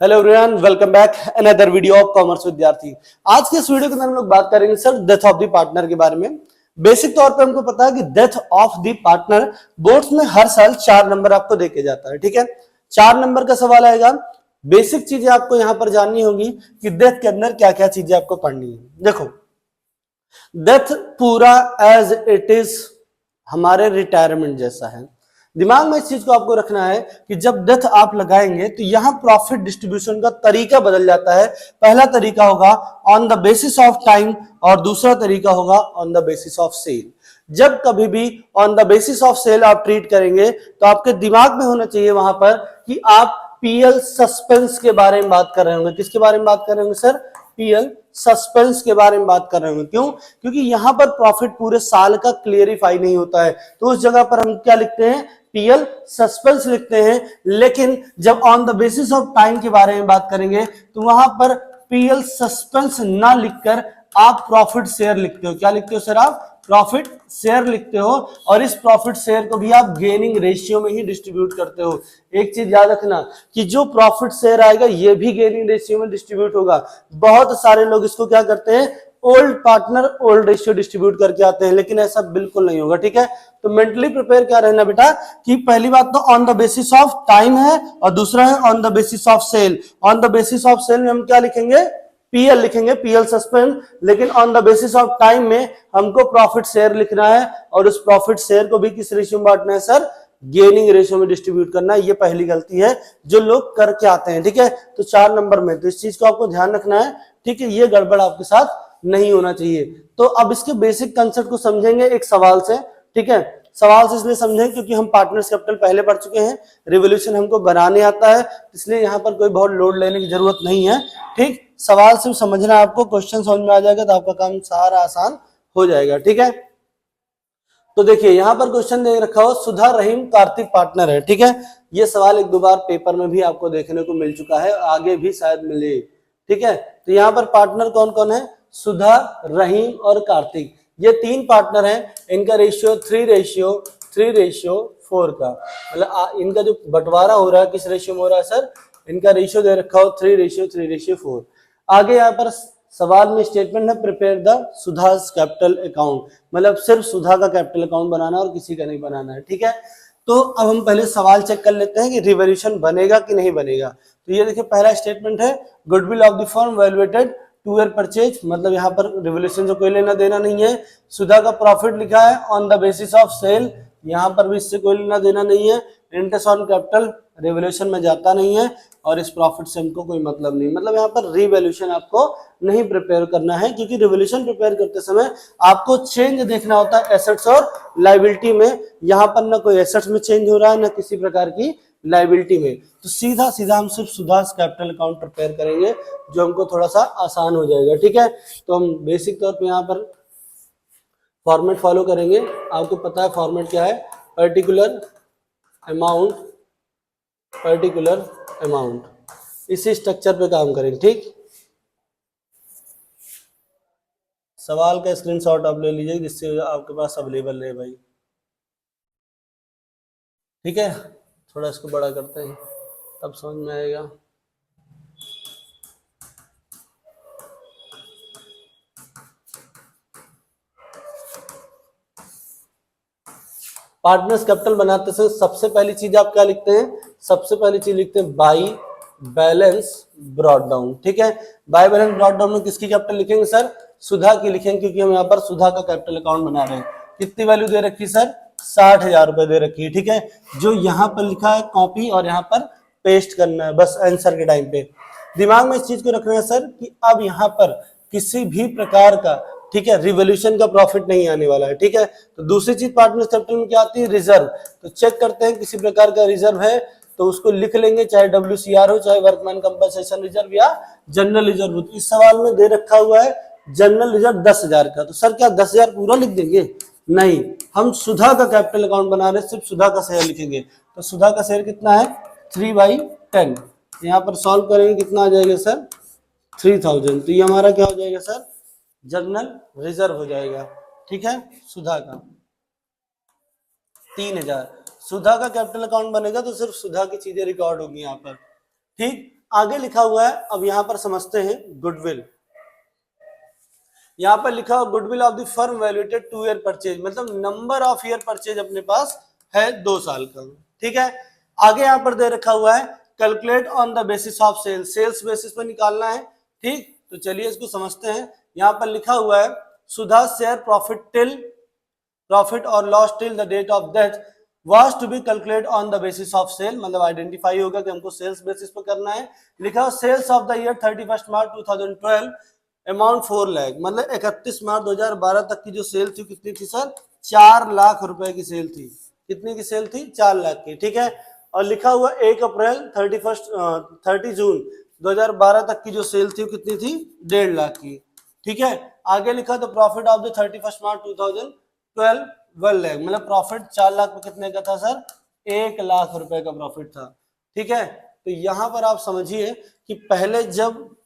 Hello everyone, welcome back another video of commerce विद्यार्थी। आज के इस वीडियो के अंदर हम लोग बात करेंगे sir death of the partner के बारे में। बेसिक तौर पे हमको पता है कि death of the partner boards में हर साल 4 नंबर आपको देके जाता है। ठीक है, 4 नंबर का सवाल आएगा। बेसिक चीजें आपको यहां पर जाननी होगी कि डेथ के अंदर क्या क्या चीजें आपको पढ़नी है। देखो, डेथ पूरा एज इट इज हमारे रिटायरमेंट जैसा है। दिमाग में इस चीज को आपको रखना है कि जब डेथ आप लगाएंगे तो यहां प्रॉफिट डिस्ट्रीब्यूशन का तरीका बदल जाता है। पहला तरीका होगा on the basis of time और दूसरा तरीका होगा on the basis of sale. जब कभी भी on the basis of sale आप ट्रीट करेंगे तो आपके दिमाग में होना चाहिए वहां पर कि आप पीएल सस्पेंस के बारे में बात कर रहे होंगे। किसके बारे में बात कर रहे होंगे सर? पीएल सस्पेंस के बारे में बात कर रहे होंगे। क्यों? क्योंकि यहां पर प्रॉफिट पूरे साल का क्लियरिफाई नहीं होता है, तो उस जगह पर हम क्या लिखते हैं? पीएल सस्पेंस लिखते हैं। लेकिन जब on the basis of time के बारे में बात करेंगे तो वहां पर पीएल सस्पेंस ना लिखकर आप प्रॉफिट शेयर लिखते हो। क्या लिखते हो सर? आप प्रॉफिट शेयर लिखते हो, और इस प्रॉफिट शेयर को भी आप गेनिंग रेशियो में ही डिस्ट्रीब्यूट करते हो। एक चीज याद रखना कि जो प्रॉफिट शेयर आएगा ये भी गेनिंग रेशियो में डिस्ट्रीब्यूट होगा। बहुत सारे लोग इसको क्या करते हैं? Old partner old ratio distribute करके आते हैं, लेकिन ऐसा बिल्कुल नहीं होगा। ठीक है, तो मेंटली प्रिपेयर क्या रहना बेटा कि पहली बात तो on the basis of time है और दूसरा है on the basis of sale. On the basis of sale में हम क्या लिखेंगे? पीएल लिखेंगे, पीएल सस्पेंड। लेकिन on the basis of time में हमको प्रॉफिट शेयर लिखना है, और उस प्रॉफिट शेयर को भी किस रेशियो में बांटना है सर? गेनिंग रेशियो में डिस्ट्रीब्यूट करना है। ये पहली गलती है जो लोग करके आते हैं। ठीक है, तो 4 नंबर में तो इस चीज को आपको ध्यान रखना है। ठीक है, ये गड़बड़ आपके साथ नहीं होना चाहिए। तो अब इसके बेसिक कंसेप्ट को समझेंगे एक सवाल से। ठीक है, सवाल से इसलिए समझें क्योंकि हम पार्टनर्स कैपिटल पहले पढ़ चुके हैं, रिवोल्यूशन हमको बनाने आता है, इसलिए यहाँ पर कोई बहुत लोड लेने की जरूरत नहीं है। ठीक, सवाल सिर्फ समझना है आपको, क्वेश्चन समझ में आ जाएगा तो आपका काम सारा आसान हो जाएगा। ठीक है, तो देखिए यहाँ पर क्वेश्चन दे रखा हो सुधा रहीम कार्तिक पार्टनर है। ठीक है, ये सवाल एक दो बार पेपर में भी आपको देखने को मिल चुका है, आगे भी शायद मिले। ठीक है, तो यहाँ पर पार्टनर कौन कौन है? सुधा, रहीम और कार्तिक, ये 3 पार्टनर हैं। इनका रेशियो 3:4 का, मतलब इनका जो बंटवारा हो रहा है किस रेशियो में हो रहा है सर? इनका रेशियो दे रखा हो 3:4। आगे यहाँ पर सवाल में स्टेटमेंट है प्रिपेयर द सुधास कैपिटल अकाउंट, मतलब सिर्फ सुधा का कैपिटल अकाउंट बनाना और किसी का नहीं बनाना है। ठीक है, तो अब हम पहले सवाल चेक कर लेते हैं कि रिवोल्यूशन बनेगा कि नहीं बनेगा। तो ये देखिए पहला स्टेटमेंट है goodwill of the firm valuated two year purchase, मतलब यहाँ पर रिवोल्यूशन से कोई लेना देना नहीं है। सुधा का प्रॉफिट लिखा है on the basis of sale, यहाँ पर भी इससे कोई लेना देना नहीं है। इंटरेस्ट ऑन कैपिटल रिवोल्यूशन में जाता नहीं है, और इस प्रॉफिट से हमको कोई मतलब नहीं। मतलब यहाँ पर रिवोल्यूशन आपको नहीं प्रिपेयर करना है, क्योंकि रिवोल्यूशन प्रिपेयर करते समय आपको चेंज देखना होता है एसेट्स और लायबिलिटी में। यहाँ पर ना कोई एसेट्स में चेंज हो रहा है ना किसी प्रकार की लायबिलिटी में, तो सीधा सीधा हम सिर्फ सुधास कैपिटल अकाउंट प्रिपेयर करेंगे, जो हमको थोड़ा सा आसान हो जाएगा। ठीक है, तो हम बेसिक तौर पे यहाँ पर फॉर्मेट फॉलो करेंगे। आपको पता है फॉर्मेट क्या है? पर्टिकुलर अमाउंट, इसी स्ट्रक्चर पे काम करेंगे। ठीक, सवाल का स्क्रीनशॉट आप ले लीजिए जिससे आपके पास अवेलेबल रहे भाई। ठीक है, थोड़ा इसको बड़ा करते हैं तब समझ में आएगा। पार्टनर्स कैपिटल बनाते समय सबसे पहली चीज आप क्या लिखते हैं? सबसे पहली चीज लिखते हैं बाई बैलेंस ब्रॉट डाउन। ठीक है, बाई बैलेंस ब्रॉट डाउन में किसकी कैपिटल लिखेंगे सर? सुधा की लिखेंगे, क्योंकि हम यहाँ पर सुधा का कैपिटल अकाउंट बना रहे हैं। कितनी वैल्यू दे रखी सर? 60,000 रुपए दे रखी है। ठीक है, जो यहाँ पर लिखा है कॉपी और यहाँ पर पेस्ट करना है बस आंसर के टाइम पे। दिमाग में इस चीज को रखना है सर कि अब यहाँ पर किसी भी प्रकार का, ठीक है, रिवोल्यूशन का प्रॉफिट नहीं आने वाला है। ठीक है, तो दूसरी चीज पार्टनर्स कैपिटल में क्या आती है? रिजर्व। तो चेक करते हैं किसी प्रकार का रिजर्व है तो उसको लिख लेंगे, चाहे WCR हो, चाहे वर्कमैन कंपनसेशन रिजर्व या जनरल रिजर्व हो। इस सवाल में दे रखा हुआ है जनरल रिजर्व 10,000 का, तो सर क्या 10,000 पूरा लिख देंगे? नहीं, हम सुधा का कैपिटल अकाउंट बना रहे हैं, सिर्फ सुधा का शेयर लिखेंगे। तो सुधा का शेयर कितना है? 3/10। यहाँ पर सॉल्व करेंगे कितना आ जाएगा सर? 3000। तो ये हमारा क्या हो जाएगा सर? जनरल रिजर्व हो जाएगा। ठीक है, सुधा का 3000। सुधा का कैपिटल अकाउंट बनेगा तो सिर्फ सुधा की चीजें रिकॉर्ड होंगी यहाँ पर। ठीक, आगे लिखा हुआ है, अब यहां पर समझते हैं गुडविल। यहां पर लिखा हुआ goodwill of the firm valuated 2 year purchase, मतलब नंबर ऑफ ईयर परचेज अपने पास है 2 साल का। ठीक है, आगे यहां पर दे रखा हुआ है calculate on the basis of sales, sales basis पर निकालना है। ठीक, तो चलिए इसको समझते हैं। यहां पर लिखा हुआ है सुधा शेयर प्रॉफिट और loss till the date of death was to be calculate on the basis of sale, मतलब आइडेंटिफाई होगा कि हमको सेल्स बेसिस पर करना है। लिखा हुआ sales of the year 31 March 2012 amount 4 lakh, मतलब 31 मार्च 2012 तक की जो सेल थी कितनी थी सर? 4 लाख रुपए की सेल थी। कितनी की सेल थी? 4 लाख की। ठीक है, और लिखा हुआ 1 अप्रैल 30 जून 2012 तक की जो सेल थी वो कितनी थी? 1.5 लाख की। ठीक है, आगे लिखा तो profit of the 31 March 2012 1 lakh, मतलब प्रॉफिट 4 लाख में कितने का था सर? 1 लाख रुपए का प्रॉफिट था। ठीक है, तो यहां पर आप समझिए कि पहले जब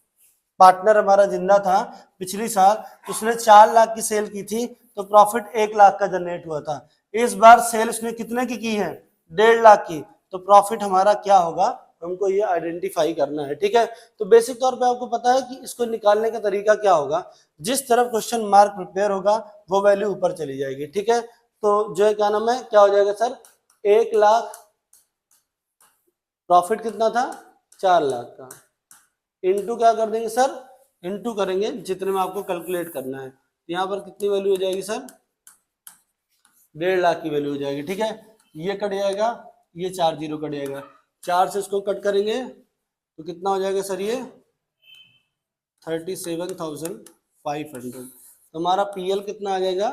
पार्टनर हमारा जिंदा था पिछली साल, उसने 4 लाख की सेल की थी तो प्रॉफिट 1 लाख का जनरेट हुआ था। इस बार सेल उसने कितने की है? 1.5 लाख की, तो प्रॉफिट हमारा क्या होगा? हमको ये आइडेंटिफाई करना है। ठीक है, तो बेसिक तौर पे आपको पता है कि इसको निकालने का तरीका क्या होगा। जिस तरफ क्वेश्चन मार्क प्रिपेयर होगा वो वैल्यू ऊपर चली जाएगी। ठीक है, तो जो है क्या नाम है, क्या हो जाएगा सर? 1 लाख, प्रॉफिट कितना था? 4 लाख का, इनटू क्या कर देंगे सर? इनटू करेंगे जितने में आपको कैलकुलेट करना है। यहाँ पर कितनी वैल्यू हो जाएगी सर? 1.5 लाख की वैल्यू हो जाएगी। ठीक है, ये कट जाएगा, ये 4 जीरो कट जाएगा, 4 से इसको कट करेंगे तो कितना हो जाएगा सर? ये 37,500। तो हमारा पीएल कितना आ जाएगा?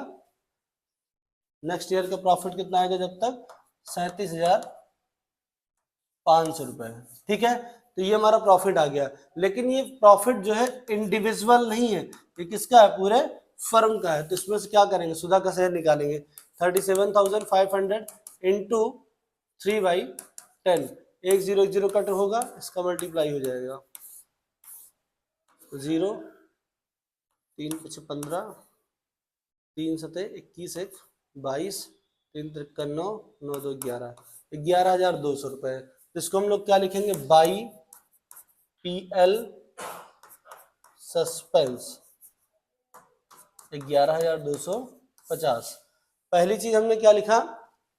नेक्स्ट ईयर का प्रॉफिट कितना आएगा जब तक? 37,500 रुपए। ठीक है, तो ये हमारा प्रॉफिट आ गया। लेकिन ये प्रॉफिट जो है इंडिविजुअल नहीं है, ये किसका है? पूरे फर्म का है। तो इसमें से क्या करेंगे? सुधा का शेयर निकालेंगे। 37,500 इंटू 3/10, 1 0 कट होगा, इसका मल्टीप्लाई हो जाएगा 0, 3 × 5 = 15, 3 × 7 = 21, 1 22, 3 × 3 = 9, 9 2 11, 11,200 रुपए। तो इसको हम लोग क्या लिखेंगे? By PL suspense 11,250। पहली चीज हमने क्या लिखा?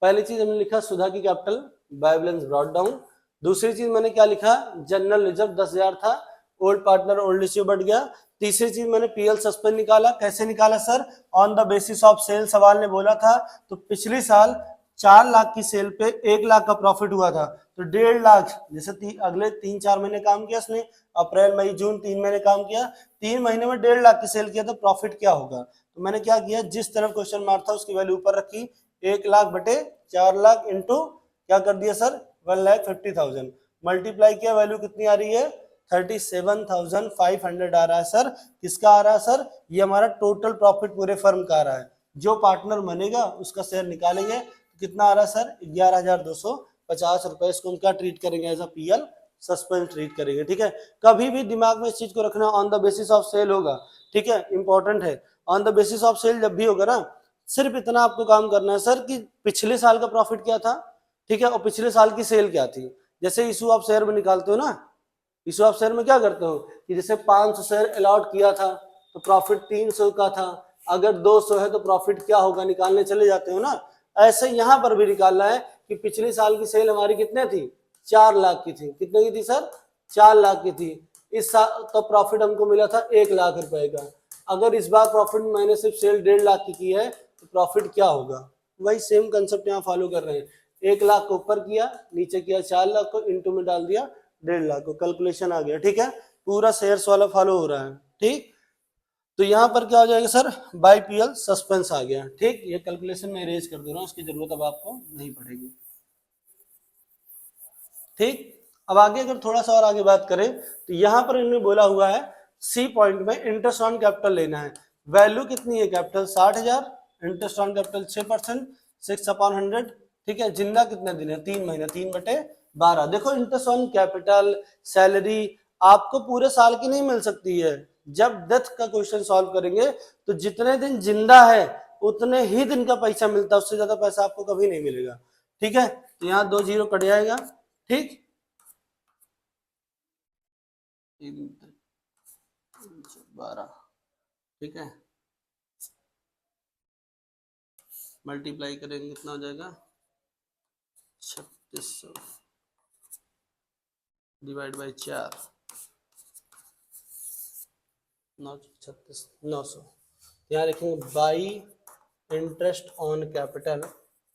पहली चीज हमने लिखा सुधा की capital by balance brought down. दूसरी चीज मैंने क्या लिखा? जनरल रिजर्व 10,000 था, ओल्ड पार्टनर ओल्ड इश्यू बढ़ गया। तीसरी चीज मैंने पीएल सस्पेंस निकाला। कैसे निकाला सर? On the basis of sale सवाल ने बोला था। तो पिछली साल 4 लाख की सेल पे 1 लाख का प्रॉफिट हुआ था, तो 1.5 लाख, जैसे अगले 3-4 महीने काम किया इसने, अप्रैल मई जून 3 महीने काम किया, 3 महीने में 1.5 लाख की सेल किया, तो प्रॉफिट क्या होगा? तो मैंने क्या किया? जिस तरफ क्वेश्चन मार्क था उसकी वैल्यू ऊपर रखी, 1 लाख बटे 4 लाख इंटू क्या कर दिया सर? 1,50,000 मल्टीप्लाई किया, वैल्यू कितनी आ रही है? 37,500 आ रहा है सर। किसका आ रहा है सर? ये हमारा टोटल प्रॉफिट पूरे फर्म का आ रहा है। जो पार्टनर बनेगा उसका शेयर निकालेंगे, तो कितना आ रहा है सर? 11,250 रुपए। इसको हम क्या ट्रीट करेंगे? As a PL suspense treat करेंगे। ठीक है, कभी भी दिमाग में इस चीज को रखना, on the basis of sale होगा। ठीक है, इंपॉर्टेंट है। On the basis of sale जब भी होगा ना, सिर्फ इतना आपको काम करना है सर कि पिछले साल का प्रॉफिट क्या था, ठीक है, और पिछले साल की सेल क्या थी। जैसे इशू ऑफ शेयर में निकालते हो ना, इशू ऑफ शेयर में क्या करते हो कि जैसे 500 शेयर अलॉट किया था तो प्रॉफिट 300 का था, अगर 200 है तो प्रॉफिट क्या होगा निकालने चले जाते हो ना। ऐसे यहां पर भी निकालना है कि पिछले साल की सेल हमारी कितने थी? 4 लाख की थी। कितने की थी सर? 4 लाख की थी। इस साल तो प्रॉफिट हमको मिला था 1 लाख रुपए का। अगर इस बार प्रॉफिट मैंने सिर्फ सेल 1.5 लाख की है तो प्रॉफिट क्या होगा? वही सेम कंसेप्ट यहाँ फॉलो कर रहे हैं। 1 लाख को ऊपर किया, नीचे किया 4 लाख को, इंटू में डाल दिया 1.5 लाख को, कैलकुलेशन आ गया। ठीक है, पूरा शेयर्स वाला फॉलो हो रहा है। ठीक, तो यहाँ पर क्या हो जाएगा सर? बाय पीएल सस्पेंस आ गया। ठीक, ये कैलकुलेशन में इरेज कर दे रहा हूँ, इसकी जरूरत अब आपको नहीं पड़ेगी। ठीक, अब आगे अगर थोड़ा सा और आगे बात करें तो यहाँ पर इन्होंने बोला हुआ है सी पॉइंट में इंटरेस्ट ऑन कैपिटल लेना है। वैल्यू कितनी है कैपिटल? 60,000, interest on capital 6%, 6/100। ठीक है, जिंदा कितने दिन है? 3 महीने, 3/12। देखो इंटरेस्ट ऑन कैपिटल सैलरी आपको पूरे साल की नहीं मिल सकती है। जब डेथ का क्वेश्चन सॉल्व करेंगे तो जितने दिन जिंदा है उतने ही दिन का पैसा मिलता है, उससे ज्यादा पैसा आपको कभी नहीं मिलेगा। ठीक है, तो यहाँ 2 जीरो कट जाएगा। ठीक, 12, ठीक है, मल्टीप्लाई करेंगे कितना हो जाएगा 3600 डिवाइड बाई 4, 900। यहाँ लिखेंगे बाई इंटरेस्ट ऑन कैपिटल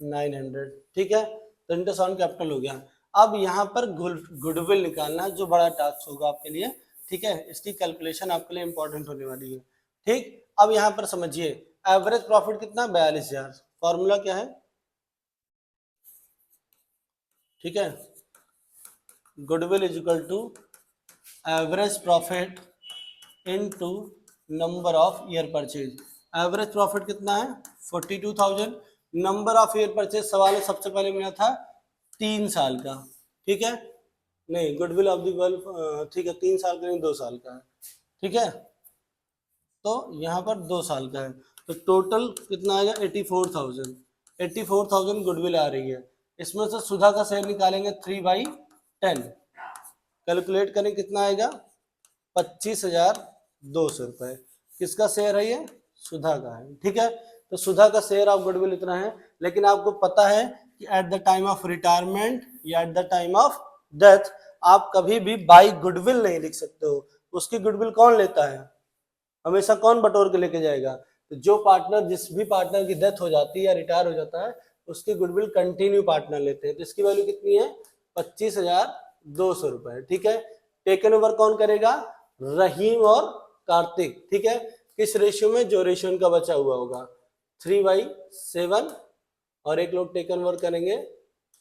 900, ठीक है। तो इंटरेस्ट ऑन कैपिटल हो गया। अब यहाँ पर गुडविल निकालना है जो बड़ा टास्क होगा आपके लिए, ठीक है। इसकी कैलकुलेशन आपके लिए इंपॉर्टेंट होने वाली है, ठीक। अब यहाँ पर समझिए एवरेज प्रॉफिट कितना 42,000, फॉर्मूला क्या है, ठीक है, goodwill is equal to average profit into number of year purchase. Average profit कितना है 42,000, नंबर ऑफ ईयर परचेज सवाल है सबसे पहले मिला था 3 साल का, ठीक है, नहीं गुडविल ऑफ द वर्ल्ड, ठीक है 3 साल का नहीं 2 साल का है, ठीक है। तो यहाँ पर 2 साल का है, तो टोटल कितना आएगा 84,000, 84,000 गुडविल आ रही है। इसमें से सुधा का शेयर निकालेंगे 3/10, कैलकुलेट करें कितना आएगा 25,200 रुपए। किसका शेयर है ये, सुधा का है, ठीक है। तो सुधा का शेयर ऑफ गुडविल इतना है, लेकिन आपको पता है कि at the time of retirement या at the time of death आप कभी भी बाई गुडविल नहीं लिख सकते हो। उसकी गुडविल कौन लेता है, हमेशा कौन बटोर के लेके जाएगा, तो जो पार्टनर, जिस भी पार्टनर की डेथ हो जाती है या रिटायर हो जाता है उसकी गुडविल कंटिन्यू पार्टनर लेते हैं। तो इसकी वैल्यू कितनी है 25,200 रुपए, ठीक है। टेकन ओवर कौन करेगा, रहीम और कार्तिक, ठीक है। किस रेशियो में, जो रेशियो इनका बचा हुआ होगा 3/7, और एक लोग टेकन ओवर करेंगे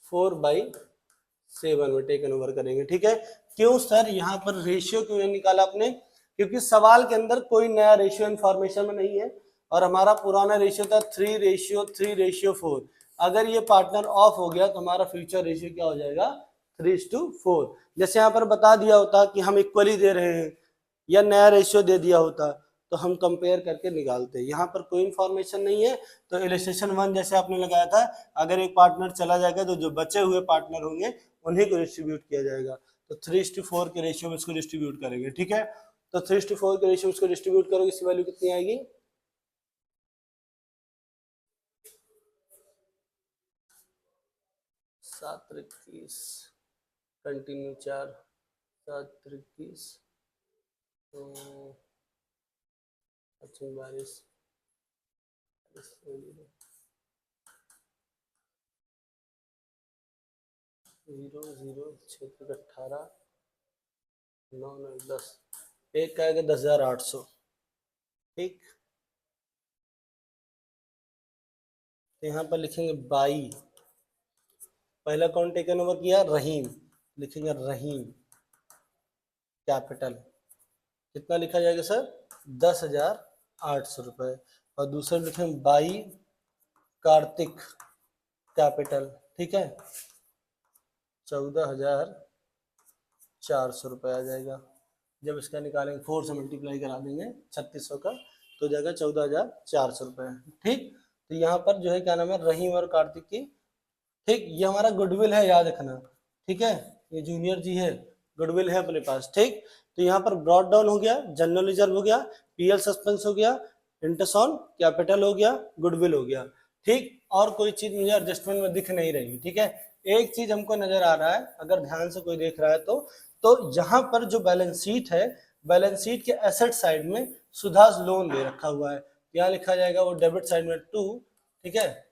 4/7 में टेकन ओवर करेंगे, ठीक है। क्यों सर यहाँ पर रेशियो क्यों निकाला आपने, क्योंकि सवाल के अंदर कोई नया रेशियो इंफॉर्मेशन में नहीं है, और हमारा पुराना रेशियो था 3:4। अगर ये पार्टनर ऑफ हो गया तो हमारा फ्यूचर रेशियो क्या हो जाएगा 3:4। जैसे यहाँ पर बता दिया होता कि हम इक्वली दे रहे हैं या नया रेशियो दे दिया होता तो हम कंपेयर करके निकालते। यहाँ पर कोई इंफॉर्मेशन नहीं है, तो इलस्ट्रेशन 1 जैसे आपने लगाया था, अगर एक पार्टनर चला जाएगा तो जो बचे हुए पार्टनर होंगे उन्हीं को डिस्ट्रीब्यूट किया जाएगा। तो 3:4 के रेशियो में इसको डिस्ट्रीब्यूट करेंगे, ठीक है। तो 3:4 के रेशियो में इसको डिस्ट्रीब्यूट करोगे, इसकी वैल्यू कितनी आएगी 7/21, कंटिन्यू 4, 7/21, तो 22, 0, 6, 18, 9, 9, 10, एक का आएगा 10,800, ठीक। तो यहाँ पर लिखेंगे बाई, पहला कौन टेकन ओवर किया, रहीम, लिखेंगे रहीम कैपिटल, कितना लिखा जाएगा सर 10,800 रुपए, और दूसरा लिखेंगे बाई कार्तिक कैपिटल, ठीक है 14,400 रुपये आ जाएगा। जब इसका निकालेंगे 4 से मल्टीप्लाई करा देंगे 3600 का तो जाएगा 14,400 रुपये, ठीक। तो यहाँ पर जो है क्या नाम है रहीम और कार्तिक की, ठीक। ये हमारा गुडविल है, याद रखना, ठीक है, ये जूनियर जी है, गुडविल है अपने पास, ठीक। तो यहाँ पर ब्रॉड डाउन हो गया, जनरल रिजर्व हो गया, पीएल सस्पेंस हो गया, इंटरेस्ट ऑन कैपिटल हो गया, गुडविल हो गया, ठीक। और कोई चीज मुझे एडजस्टमेंट में दिख नहीं रही, ठीक है। एक चीज हमको नजर आ रहा है, अगर ध्यान से कोई देख रहा है तो यहाँ पर जो बैलेंस शीट है, बैलेंस शीट के एसेट साइड में सुधास लोन दे रखा हुआ है, क्या लिखा जाएगा वो डेबिट साइड में 2, ठीक है,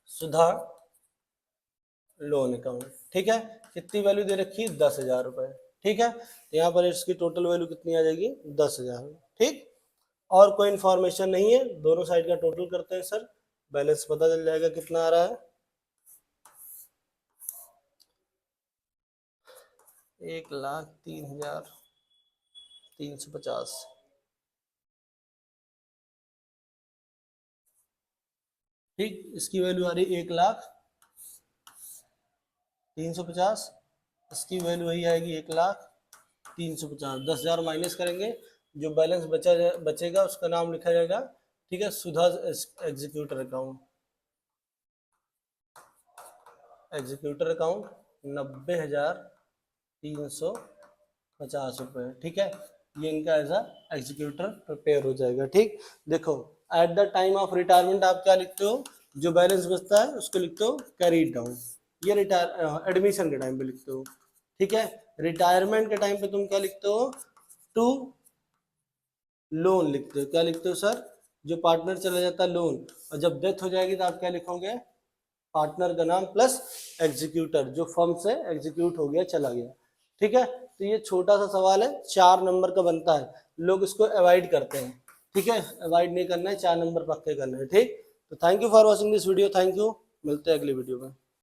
सुधा लोन अकाउंट, ठीक है। कितनी वैल्यू दे रखी है 10,000 रुपए, ठीक है। तो यहाँ पर इसकी टोटल वैल्यू कितनी आ जाएगी 10,000, ठीक। और कोई इंफॉर्मेशन नहीं है, दोनों साइड का टोटल करते हैं सर, बैलेंस पता चल जाएगा कितना आ रहा है 1,03,350, ठीक। इसकी वैल्यू आ रही 1,03,50, इसकी वैल्यू वही आएगी 1,03,50, 10,000 माइनस करेंगे, जो बैलेंस बचेगा उसका नाम लिखा जाएगा, ठीक है, सुधा एग्जीक्यूटर अकाउंट, एग्जीक्यूटर अकाउंट 90,350, 50 रुपये, ठीक है। ये इनका एज अ एग्जीक्यूटर प्रिपेयर हो जाएगा, ठीक। देखो eight the time of retirement आप क्या लिखते हो, जो बैलेंस बचता है उसको लिखते हो कैरीड डाउन, ये रिटायर एडमिशन के टाइम पे लिखते हो, ठीक है। रिटायरमेंट के टाइम पे तुम क्या लिखते हो, टू लोन लिखते हो, क्या लिखते हो सर, जो पार्टनर चला जाता है लोन, और जब डेथ हो जाएगी तो आप क्या लिखोगे, पार्टनर का नाम प्लस एग्जीक्यूटर, जो फर्म से एग्जीक्यूट हो गया चला गया, ठीक है। तो ये छोटा सा सवाल है, 4 नंबर का बनता है, लोग इसको अवॉइड करते हैं, ठीक है। अवॉइड नहीं करना है, 4 नंबर पक्के करना है, ठीक। तो thank you for watching this video, thank you, मिलते हैं अगली वीडियो में।